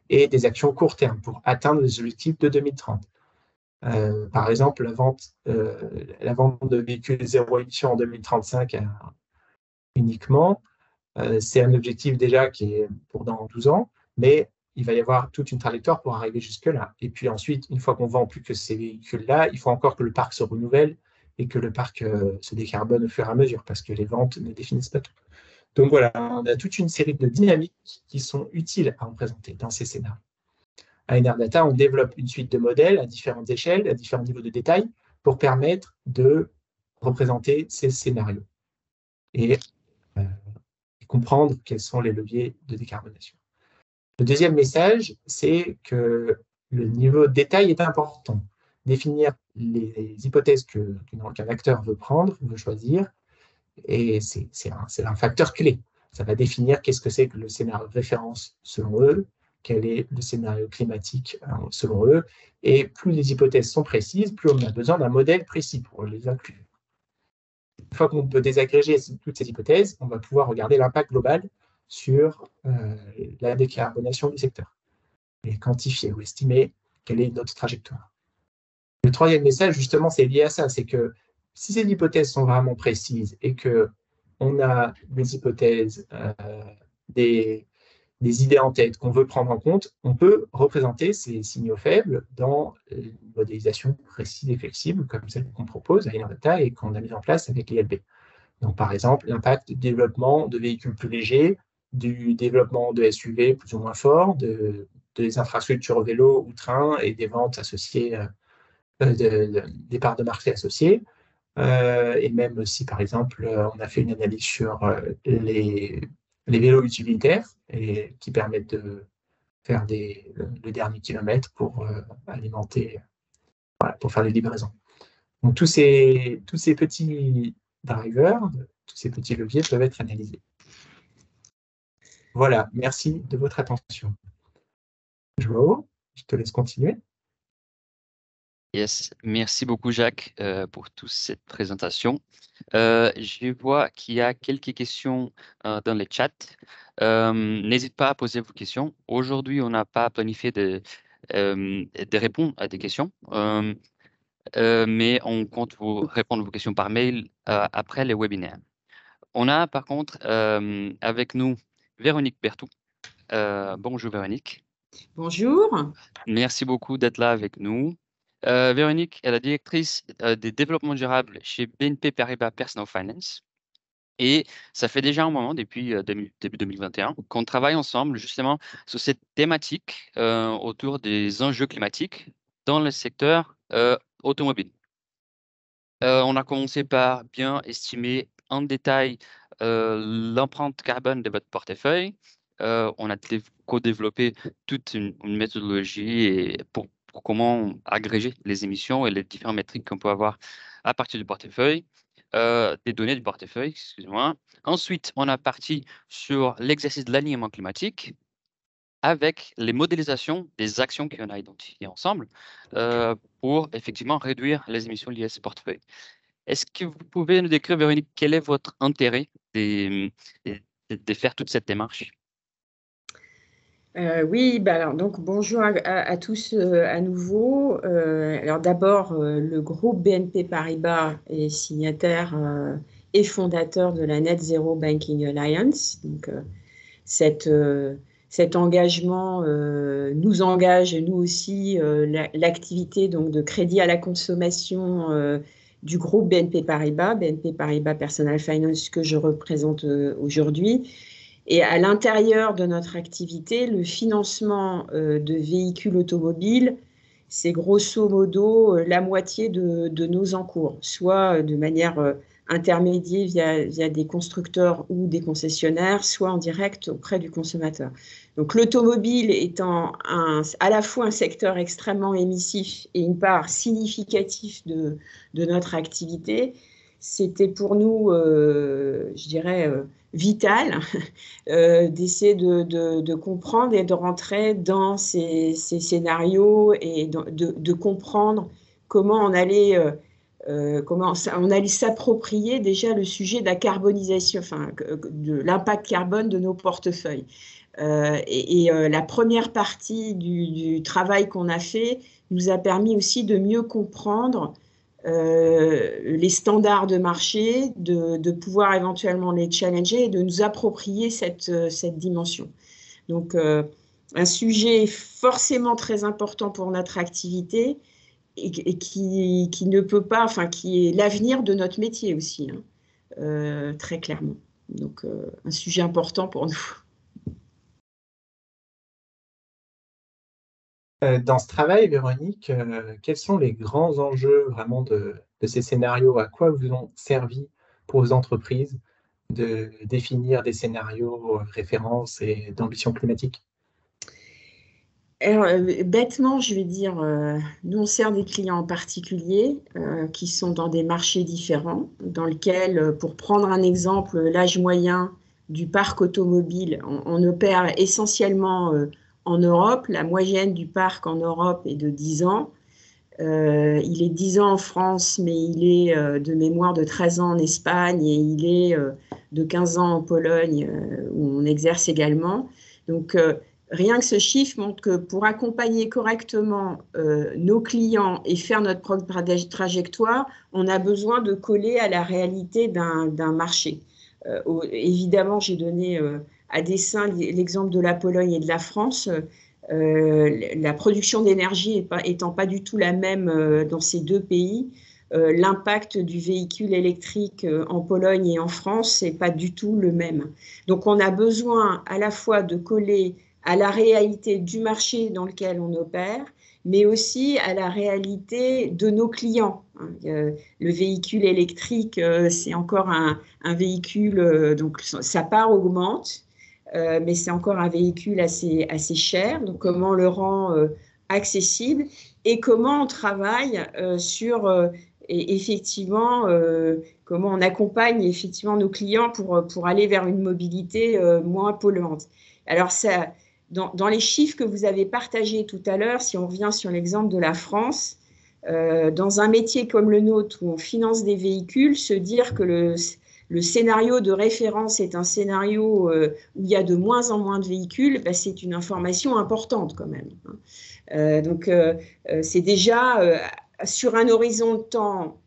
et des actions court terme pour atteindre les objectifs de 2030. Par exemple, la vente de véhicules zéro émission en 2035 uniquement, c'est un objectif déjà qui est pour dans 12 ans, mais il va y avoir toute une trajectoire pour arriver jusque-là. Et puis ensuite, une fois qu'on vend plus que ces véhicules-là, il faut encore que le parc se renouvelle et que le parc se décarbone au fur et à mesure, parce que les ventes ne définissent pas tout. Donc voilà, on a toute une série de dynamiques qui sont utiles à représenter dans ces scénarios. À Enerdata, on développe une suite de modèles à différentes échelles, à différents niveaux de détail, pour permettre de représenter ces scénarios et comprendre quels sont les leviers de décarbonation. Le deuxième message, c'est que le niveau de détail est important. Définir les hypothèses qu'un acteur veut prendre, veut choisir, et c'est un facteur clé. Ça va définir qu'est-ce que c'est que le scénario de référence selon eux, quel est le scénario climatique selon eux, et plus les hypothèses sont précises, plus on a besoin d'un modèle précis pour les inclure. Une fois qu'on peut désagréger toutes ces hypothèses, on va pouvoir regarder l'impact global sur la décarbonation du secteur et quantifier ou estimer quelle est notre trajectoire. Le troisième message, justement, c'est lié à ça, c'est que si ces hypothèses sont vraiment précises et qu'on a des hypothèses, des idées en tête qu'on veut prendre en compte, on peut représenter ces signaux faibles dans une modélisation précise et flexible, comme celle qu'on propose à Enerdata et qu'on a mise en place avec l'ILB. Donc, par exemple, l'impact du développement de véhicules plus légers, du développement de SUV plus ou moins fort, des infrastructures vélo ou train et des ventes associées, des parts de marché associées. Et même si, par exemple, on a fait une analyse sur les vélos utilitaires et qui permettent de faire le dernier kilomètre pour alimenter, voilà, pour faire les livraisons. Donc, tous ces petits drivers, tous ces petits leviers peuvent être analysés. Voilà, merci de votre attention. Joao, je te laisse continuer. Yes, merci beaucoup Jacques pour toute cette présentation. Je vois qu'il y a quelques questions dans le chat. N'hésitez pas à poser vos questions. Aujourd'hui, on n'a pas planifié de répondre à des questions, mais on compte vous répondre à vos questions par mail après le webinaire. On a par contre avec nous Véronique Bertou. Bonjour Véronique. Bonjour. Merci beaucoup d'être là avec nous. Véronique est la directrice des développements durables chez BNP Paribas Personal Finance. Et ça fait déjà un moment, depuis début 2021, qu'on travaille ensemble justement sur cette thématique autour des enjeux climatiques dans le secteur automobile. On a commencé par bien estimer en détail l'empreinte carbone de votre portefeuille. On a co-développé toute une méthodologie pour comment agréger les émissions et les différentes métriques qu'on peut avoir à partir du portefeuille. des données du portefeuille, excusez-moi. Ensuite, on a parti sur l'exercice de l'alignement climatique avec les modélisations des actions qu'on a identifiées ensemble pour effectivement réduire les émissions liées à ce portefeuille. Est-ce que vous pouvez nous décrire, Véronique, quel est votre intérêt de faire toute cette démarche? Oui, alors, donc bonjour à tous à nouveau. Alors d'abord, le groupe BNP Paribas est signataire et fondateur de la Net Zero Banking Alliance. Donc cet engagement nous engage, nous aussi, l'activité donc de crédit à la consommation du groupe BNP Paribas Personal Finance que je représente aujourd'hui. Et à l'intérieur de notre activité, le financement de véhicules automobiles, c'est grosso modo la moitié de nos encours, soit de manière intermédiaire via des constructeurs ou des concessionnaires, soit en direct auprès du consommateur. Donc l'automobile étant à la fois un secteur extrêmement émissif et une part significative de notre activité, c'était pour nous, je dirais, vital d'essayer de comprendre et de rentrer dans ces scénarios et de comprendre comment on allait s'approprier déjà le sujet de la carbonisation, enfin de l'impact carbone de nos portefeuilles. La première partie du travail qu'on a fait nous a permis aussi de mieux comprendre les standards de marché, de pouvoir éventuellement les challenger et de nous approprier cette dimension. Donc, un sujet forcément très important pour notre activité et qui ne peut pas, enfin, qui est l'avenir de notre métier aussi, hein, très clairement. Donc, un sujet important pour nous. Dans ce travail, Véronique, quels sont les grands enjeux vraiment de ces scénarios? À quoi vous ont servi pour les entreprises de définir des scénarios références et d'ambition climatique? Alors, bêtement, je vais dire, nous on sert des clients en particulier qui sont dans des marchés différents, dans lesquels, pour prendre un exemple, l'âge moyen du parc automobile, on opère essentiellement en Europe. La moyenne du parc en Europe est de 10 ans. Il est 10 ans en France, mais il est de mémoire de 13 ans en Espagne et il est de 15 ans en Pologne où on exerce également. Donc, rien que ce chiffre montre que pour accompagner correctement nos clients et faire notre propre trajectoire, on a besoin de coller à la réalité d'un marché. Évidemment, j'ai donné à dessein l'exemple de la Pologne et de la France. La production d'énergie étant pas du tout la même dans ces deux pays, l'impact du véhicule électrique en Pologne et en France n'est pas du tout le même. Donc on a besoin à la fois de coller à la réalité du marché dans lequel on opère, mais aussi à la réalité de nos clients. Le véhicule électrique, c'est encore un véhicule, donc sa part augmente, mais c'est encore un véhicule assez cher. Donc comment on le rend accessible et comment on travaille sur et effectivement comment on accompagne effectivement nos clients pour aller vers une mobilité moins polluante. Alors ça, dans les chiffres que vous avez partagés tout à l'heure, si on revient sur l'exemple de la France, dans un métier comme le nôtre où on finance des véhicules, se dire que le scénario de référence est un scénario où il y a de moins en moins de véhicules, ben c'est une information importante quand même. Donc, c'est déjà sur un horizon de temps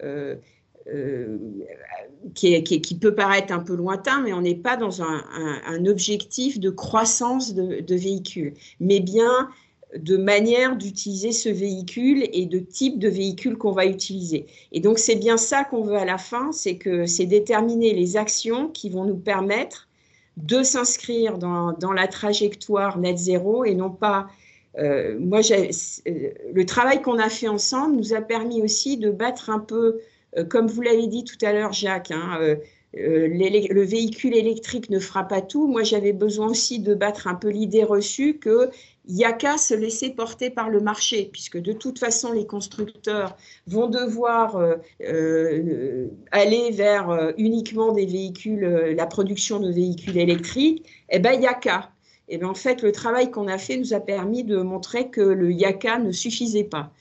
qui peut paraître un peu lointain, mais on n'est pas dans un objectif de croissance de véhicules, mais bien de manière d'utiliser ce véhicule et de type de véhicule qu'on va utiliser. Et donc, c'est bien ça qu'on veut à la fin, c'est déterminer les actions qui vont nous permettre de s'inscrire dans la trajectoire net zéro et non pas... le travail qu'on a fait ensemble nous a permis aussi de battre un peu, comme vous l'avez dit tout à l'heure, Jacques, le véhicule électrique ne fera pas tout. Moi, j'avais besoin aussi de battre un peu l'idée reçue que il n'y a qu'à se laisser porter par le marché, puisque de toute façon, les constructeurs vont devoir aller vers uniquement des véhicules, la production de véhicules électriques. Eh bien, il n'y a qu'à. Et bien, en fait, le travail qu'on a fait nous a permis de montrer que le YACA ne suffisait pas.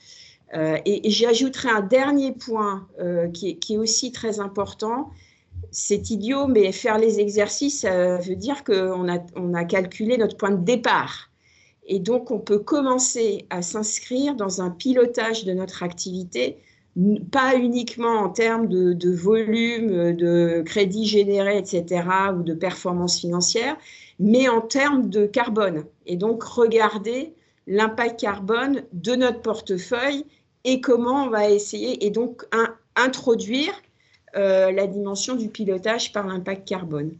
Et j'ajouterai un dernier point qui est aussi très important. C'est idiot, mais faire les exercices, ça veut dire qu'on a calculé notre point de départ. Et donc, on peut commencer à s'inscrire dans un pilotage de notre activité, pas uniquement en termes de volume, de crédit généré, etc., ou de performance financière, mais en termes de carbone. Et donc, regarder l'impact carbone de notre portefeuille et comment on va essayer, et donc introduire la dimension du pilotage par l'impact carbone.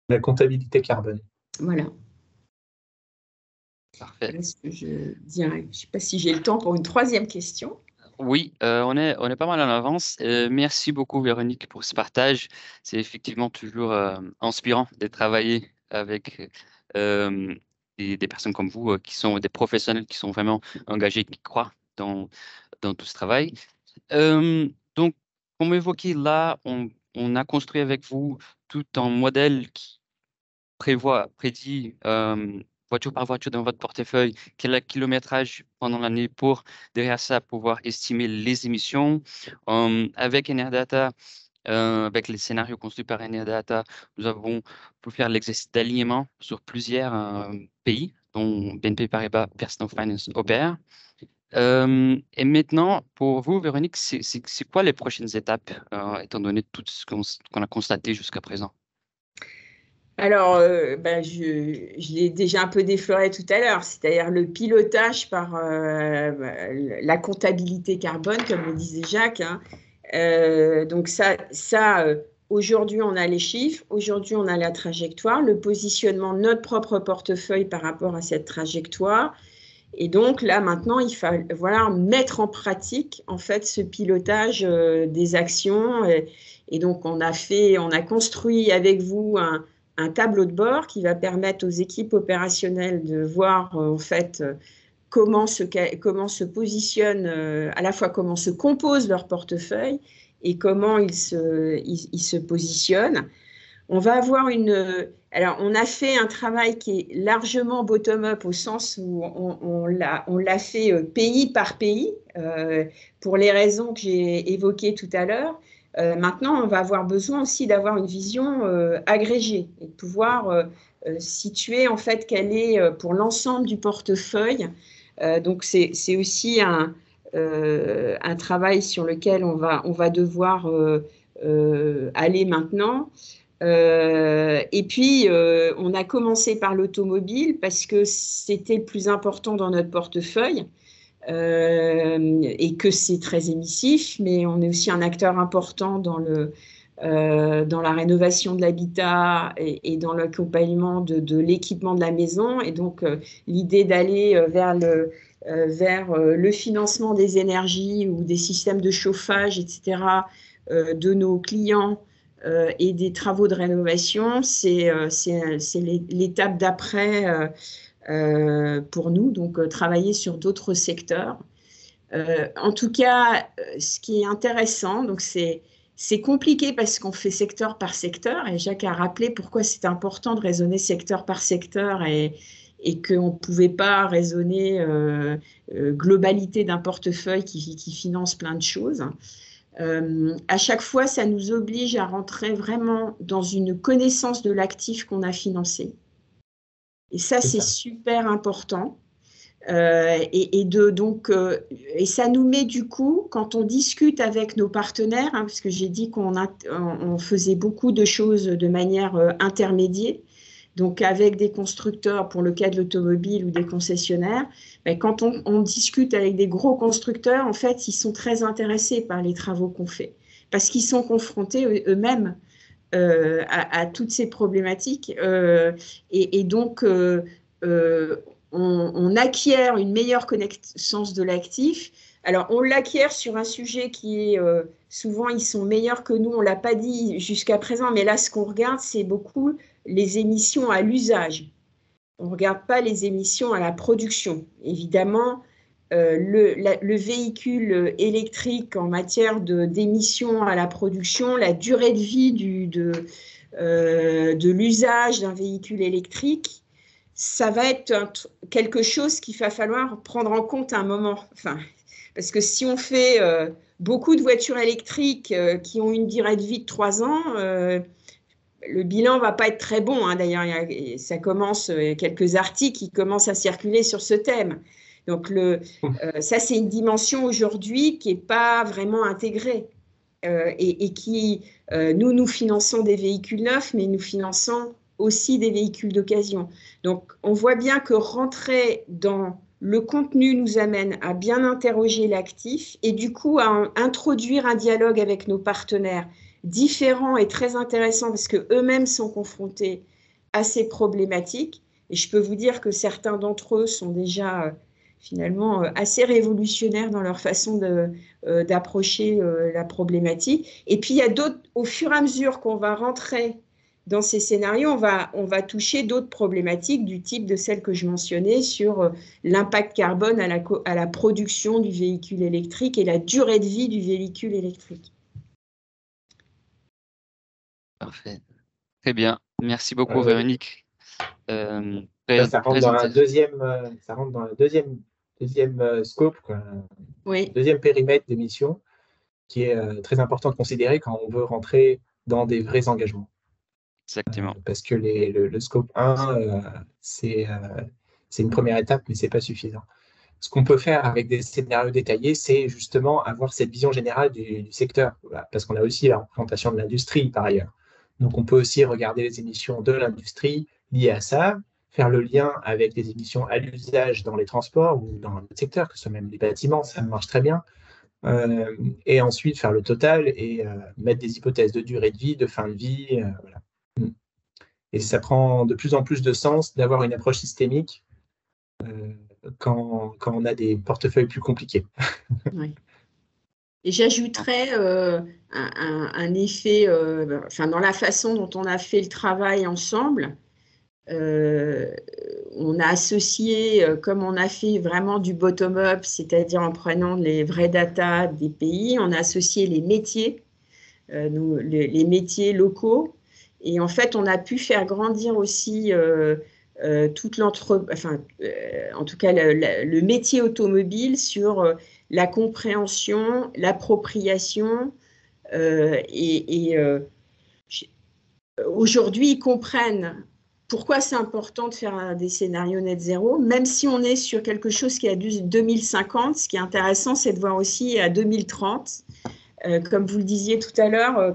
La comptabilité carbone. Voilà. Parfait. Voilà ce que je dirais. Je ne sais pas si j'ai le temps pour une troisième question. Oui, on est pas mal en avance. Merci beaucoup, Véronique, pour ce partage. C'est effectivement toujours inspirant de travailler avec des personnes comme vous, qui sont des professionnels, qui sont vraiment engagés, qui croient dans tout ce travail. Donc, comme évoqué là, on a construit avec vous tout un modèle qui prédit voiture par voiture dans votre portefeuille, quel est le kilométrage pendant l'année pour, derrière ça, pouvoir estimer les émissions. Avec Enerdata, avec les scénarios construits par Enerdata, nous avons pu faire l'exercice d'alignement sur plusieurs pays, dont BNP Paribas Personal Finance opère. Et maintenant, pour vous, Véronique, c'est quoi les prochaines étapes, étant donné tout ce qu'on a constaté jusqu'à présent? Alors, je l'ai déjà un peu défloré tout à l'heure, c'est-à-dire le pilotage par la comptabilité carbone, comme le disait Jacques. Hein. Donc aujourd'hui, on a les chiffres, aujourd'hui, on a la trajectoire, le positionnement de notre propre portefeuille par rapport à cette trajectoire. Et donc là, maintenant, il faut mettre en pratique en fait ce pilotage des actions. Et donc, on a construit avec vous un tableau de bord qui va permettre aux équipes opérationnelles de voir en fait comment se positionne, à la fois comment se compose leur portefeuille et comment ils se positionnent. On va avoir alors, on a fait un travail qui est largement bottom-up au sens où on l'a fait pays par pays pour les raisons que j'ai évoquées tout à l'heure. Maintenant, on va avoir besoin aussi d'avoir une vision agrégée et de pouvoir situer en fait quelle est pour l'ensemble du portefeuille. Donc, c'est aussi un travail sur lequel on va devoir aller maintenant. Et puis, on a commencé par l'automobile parce que c'était le plus important dans notre portefeuille et que c'est très émissif, mais on est aussi un acteur important dans la rénovation de l'habitat et dans l'accompagnement de l'équipement de la maison. Et donc, l'idée d'aller vers le financement des énergies ou des systèmes de chauffage, etc., de nos clients et des travaux de rénovation, c'est l'étape d'après pour nous, donc travailler sur d'autres secteurs. En tout cas, ce qui est intéressant, donc c'est compliqué parce qu'on fait secteur par secteur, et Jacques a rappelé pourquoi c'est important de raisonner secteur par secteur et qu'on ne pouvait pas raisonner globalité d'un portefeuille qui finance plein de choses. À chaque fois, ça nous oblige à rentrer vraiment dans une connaissance de l'actif qu'on a financé. Et ça, c'est super important. Et ça nous met du coup, quand on discute avec nos partenaires, hein, parce que j'ai dit qu'on faisait beaucoup de choses de manière intermédiaire, donc avec des constructeurs pour le cas de l'automobile ou des concessionnaires, ben quand on discute avec des gros constructeurs, en fait, ils sont très intéressés par les travaux qu'on fait, parce qu'ils sont confrontés eux-mêmes à toutes ces problématiques. Et donc, on acquiert une meilleure connaissance de l'actif. Alors, on l'acquiert sur un sujet qui est souvent, ils sont meilleurs que nous, on ne l'a pas dit jusqu'à présent, mais là, ce qu'on regarde, c'est beaucoup les émissions à l'usage. on ne regarde pas les émissions à la production. Évidemment, le véhicule électrique en matière d'émissions à la production, la durée de vie de l'usage d'un véhicule électrique, ça va être quelque chose qu'il va falloir prendre en compte à un moment. Enfin, parce que si on fait beaucoup de voitures électriques qui ont une durée de vie de 3 ans, le bilan ne va pas être très bon. Hein. D'ailleurs, il y a quelques articles qui commencent à circuler sur ce thème. Donc, ça, c'est une dimension aujourd'hui qui n'est pas vraiment intégrée et qui, nous finançons des véhicules neufs, mais nous finançons aussi des véhicules d'occasion. Donc, on voit bien que rentrer dans le contenu nous amène à bien interroger l'actif et du coup à introduire un dialogue avec nos partenaires différents et très intéressants parce qu'eux-mêmes sont confrontés à ces problématiques. Et je peux vous dire que certains d'entre eux sont déjà finalement assez révolutionnaires dans leur façon d'approcher la problématique. Et puis, il y a d'autres, au fur et à mesure qu'on va rentrer dans ces scénarios, on va toucher d'autres problématiques du type de celles que je mentionnais sur l'impact carbone à la production du véhicule électrique et la durée de vie du véhicule électrique. Parfait. Très bien. Merci beaucoup, Véronique. Ça rentre dans la deuxième scope, quoi. Oui. Deuxième périmètre d'émission qui est très important de considérer quand on veut rentrer dans des vrais engagements. Exactement. Parce que le scope 1, c'est une première étape, mais ce n'est pas suffisant. Ce qu'on peut faire avec des scénarios détaillés, c'est justement avoir cette vision générale du secteur, parce qu'on a aussi la représentation de l'industrie par ailleurs. Donc, on peut aussi regarder les émissions de l'industrie liées à ça, faire le lien avec les émissions à l'usage dans les transports ou dans le secteur, que ce soit même les bâtiments, ça marche très bien. Et ensuite, faire le total et mettre des hypothèses de durée de vie, de fin de vie. Voilà. Et ça prend de plus en plus de sens d'avoir une approche systémique quand on a des portefeuilles plus compliqués. Oui. Et j'ajouterais un effet, dans la façon dont on a fait le travail ensemble, on a associé, comme on a fait vraiment du bottom-up, c'est-à-dire en prenant les vraies datas des pays, on a associé les métiers, les métiers locaux, et en fait, on a pu faire grandir aussi toute en tout cas le métier automobile sur la compréhension, l'appropriation aujourd'hui, ils comprennent pourquoi c'est important de faire des scénarios net zéro, même si on est sur quelque chose qui est à 2050. Ce qui est intéressant, c'est de voir aussi à 2030, comme vous le disiez tout à l'heure,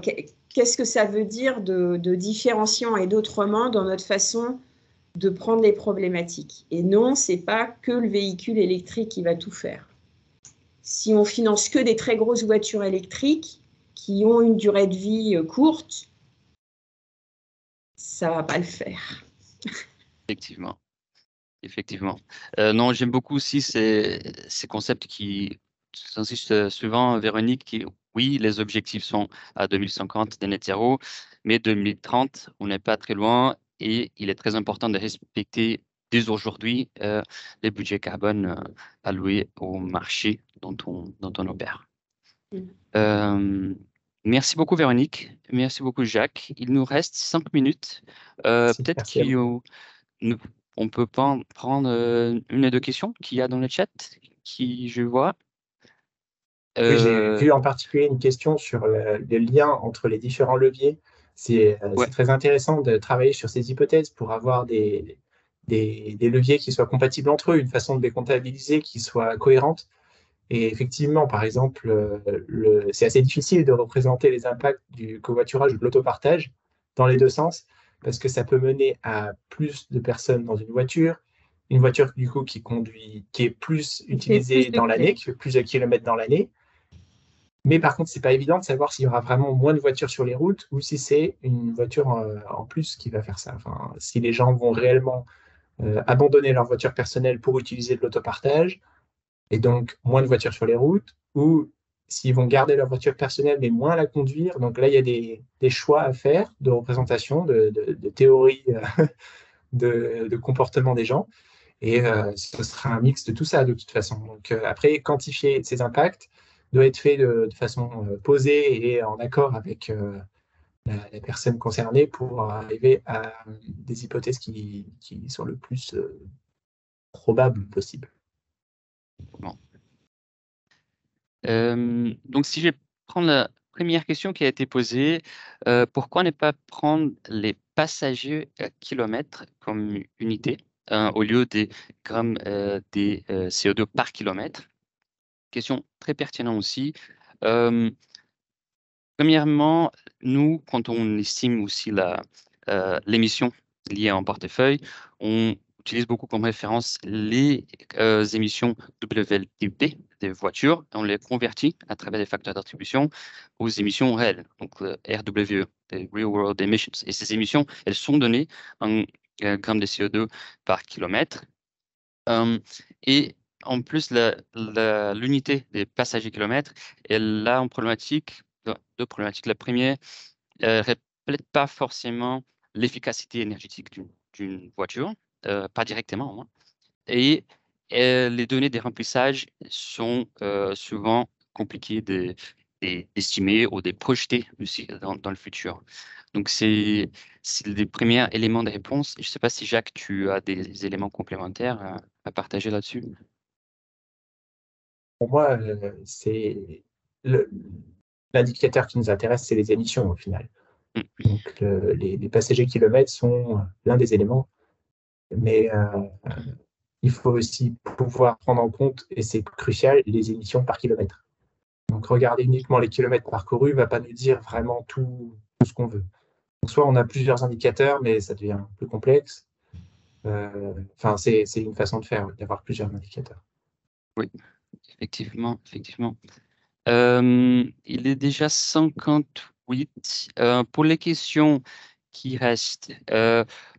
qu'est-ce que ça veut dire de différenciant et d'autrement dans notre façon de prendre les problématiques. Et non, ce n'est pas que le véhicule électrique qui va tout faire. Si on finance que des très grosses voitures électriques qui ont une durée de vie courte, ça ne va pas le faire. Effectivement. Non, j'aime beaucoup aussi ces concepts qui insistent souvent, Véronique, oui, les objectifs sont à 2050 des net zéro, mais 2030, on n'est pas très loin et il est très important de respecter dès aujourd'hui les budgets carbone alloués au marché dont on opère. Merci beaucoup, Véronique. Merci beaucoup, Jacques. Il nous reste 5 minutes. Peut-être qu'on peut prendre une et deux questions qu'il y a dans le chat, qui je vois. Oui, j'ai vu en particulier une question sur le lien entre les différents leviers. C'est très intéressant de travailler sur ces hypothèses pour avoir des leviers qui soient compatibles entre eux, une façon de les comptabiliser qui soit cohérente. Et effectivement, par exemple, c'est assez difficile de représenter les impacts du covoiturage ou de l'autopartage dans les deux sens, parce que ça peut mener à plus de personnes dans une voiture du coup qui est plus utilisée dans l'année, qui fait plus de kilomètres dans l'année. Mais par contre, c'est pas évident de savoir s'il y aura vraiment moins de voitures sur les routes ou si c'est une voiture en plus qui va faire ça. Enfin, si les gens vont réellement abandonner leur voiture personnelle pour utiliser de l'autopartage, et donc moins de voitures sur les routes, ou s'ils vont garder leur voiture personnelle mais moins la conduire. Donc là, il y a des choix à faire de représentation, de théorie de comportement des gens. Et ce sera un mix de tout ça de toute façon. Donc après, quantifier ces impacts doit être fait de façon posée et en accord avec la personne concernée pour arriver à des hypothèses qui sont le plus probables possible. Bon. Donc, si je vais prendre la première question qui a été posée, pourquoi ne pas prendre les passagers kilomètres comme unité au lieu des grammes des CO2 par kilomètre? Question très pertinente aussi. Premièrement, nous, quand on estime aussi l'émission liée en portefeuille, on utilise beaucoup comme référence les émissions WLTP des voitures. On les convertit à travers des facteurs d'attribution aux émissions réelles, donc RWE, des Real World Emissions. Et ces émissions, elles sont données en grammes de CO2 par kilomètre. Et en plus, l'unité des passagers kilomètres, elle a une problématique, deux problématiques. La première, elle ne reflète pas forcément l'efficacité énergétique d'une voiture, pas directement au moins. Et les données des remplissages sont souvent compliquées d'estimer ou de projeter aussi dans le futur. Donc, c'est les premiers éléments de réponse. Je ne sais pas si, Jacques, tu as des éléments complémentaires à partager là-dessus. Pour moi, l'indicateur qui nous intéresse, c'est les émissions au final. Donc, les passagers kilomètres sont l'un des éléments, mais il faut aussi pouvoir prendre en compte, et c'est crucial, les émissions par kilomètre. Donc, regarder uniquement les kilomètres parcourus ne va pas nous dire vraiment tout ce qu'on veut. Donc, soit on a plusieurs indicateurs, mais ça devient plus complexe. Enfin, c'est une façon de faire, d'avoir plusieurs indicateurs. Oui, effectivement. Il est déjà 58. Pour les questions qui restent,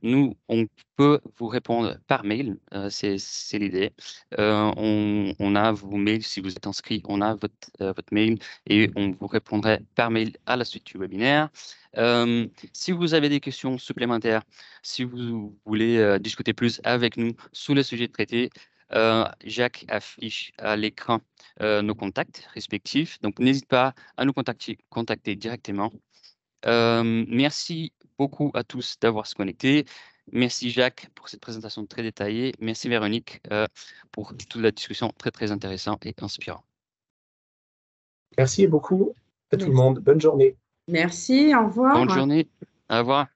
nous, on peut vous répondre par mail, c'est l'idée. On a vos mails, si vous êtes inscrit, on a votre mail et on vous répondrait par mail à la suite du webinaire. Si vous avez des questions supplémentaires, si vous voulez discuter plus avec nous sur le sujet traité, Jacques affiche à l'écran nos contacts respectifs. Donc, n'hésite pas à nous contacter directement. Merci beaucoup à tous d'avoir se connecté. Merci Jacques pour cette présentation très détaillée. Merci Véronique pour toute la discussion très intéressante et inspirante. Merci beaucoup à tout le monde. Bonne journée. Merci, au revoir. Bonne journée. Au revoir.